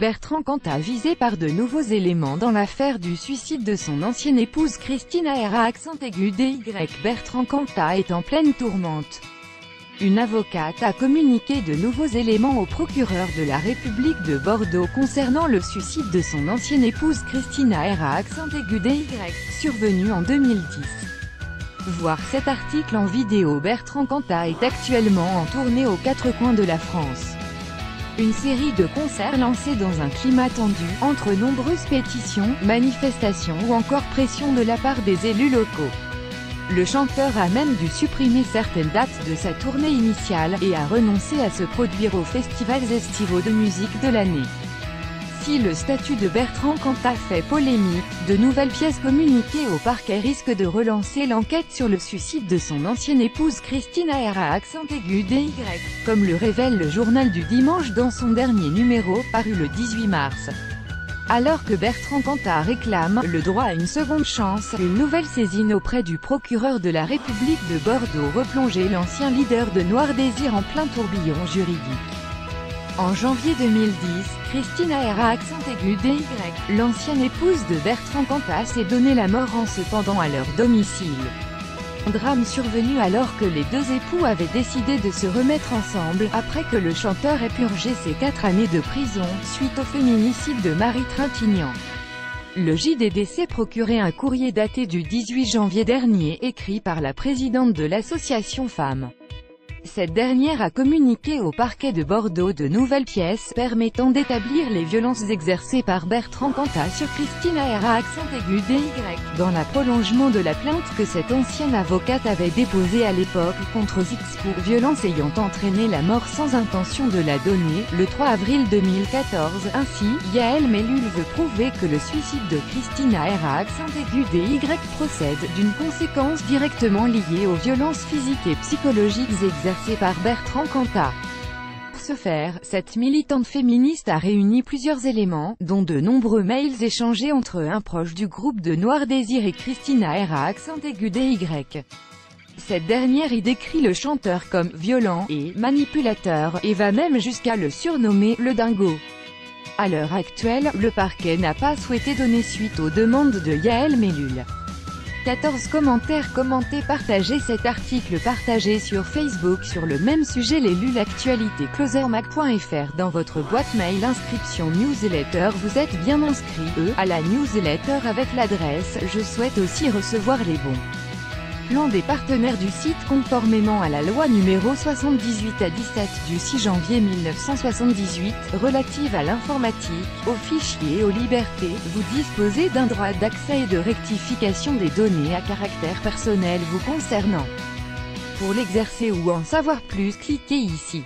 Bertrand Cantat visé par de nouveaux éléments dans l'affaire du suicide de son ancienne épouse Christina R.A.D.Y. Bertrand Cantat est en pleine tourmente. Une avocate a communiqué de nouveaux éléments au procureur de la République de Bordeaux concernant le suicide de son ancienne épouse Christina R.A.D.Y. survenu en 2010. Voir cet article en vidéo. Bertrand Cantat est actuellement en tournée aux quatre coins de la France. Une série de concerts lancés dans un climat tendu, entre nombreuses pétitions, manifestations ou encore pression de la part des élus locaux. Le chanteur a même dû supprimer certaines dates de sa tournée initiale, et a renoncé à se produire aux festivals estivaux de musique de l'année. Si le statut de Bertrand Cantat fait polémique, de nouvelles pièces communiquées au parquet risquent de relancer l'enquête sur le suicide de son ancienne épouse Christina R.A.D.Y., comme le révèle le journal du dimanche dans son dernier numéro, paru le 18 mars. Alors que Bertrand Cantat réclame le droit à une seconde chance, une nouvelle saisine auprès du procureur de la République de Bordeaux replongeait l'ancien leader de Noir Désir en plein tourbillon juridique. En janvier 2010, Christina R.A.D.Y., l'ancienne épouse de Bertrand Cantat, s'est donné la mort en se pendant à leur domicile. Un drame survenu alors que les deux époux avaient décidé de se remettre ensemble, après que le chanteur ait purgé ses 4 années de prison, suite au féminicide de Marie Trintignant. Le JDD s'est procuré un courrier daté du 18 janvier dernier, écrit par la présidente de l'association Femmes. Cette dernière a communiqué au parquet de Bordeaux de nouvelles pièces permettant d'établir les violences exercées par Bertrand Cantat sur Christina R.A.D.Y. dans la prolongement de la plainte que cette ancienne avocate avait déposée à l'époque contre X pour violences ayant entraîné la mort sans intention de la donner, le 3 avril 2014. Ainsi, Yael Mellul veut prouver que le suicide de Christina R.A.D.Y. procède d'une conséquence directement liée aux violences physiques et psychologiques exercées par Bertrand Cantat. Pour ce faire, cette militante féministe a réuni plusieurs éléments, dont de nombreux mails échangés entre un proche du groupe de Noir Désir et Christina R.A.D.Y. Cette dernière y décrit le chanteur comme « violent » et « manipulateur » et va même jusqu'à le surnommer « le dingo ». À l'heure actuelle, le parquet n'a pas souhaité donner suite aux demandes de Yael Mellul. 14 commentaires commentés. Partagez cet article partagé sur Facebook sur le même sujet. Les Lul Actualité closermag.fr dans votre boîte mail. Inscription newsletter. Vous êtes bien inscrit à la newsletter avec l'adresse. Je souhaite aussi recevoir les bons plans des partenaires du site conformément à la loi numéro 78/17 du 6 janvier 1978, relative à l'informatique, aux fichiers et aux libertés. Vous disposez d'un droit d'accès et de rectification des données à caractère personnel vous concernant. Pour l'exercer ou en savoir plus, cliquez ici.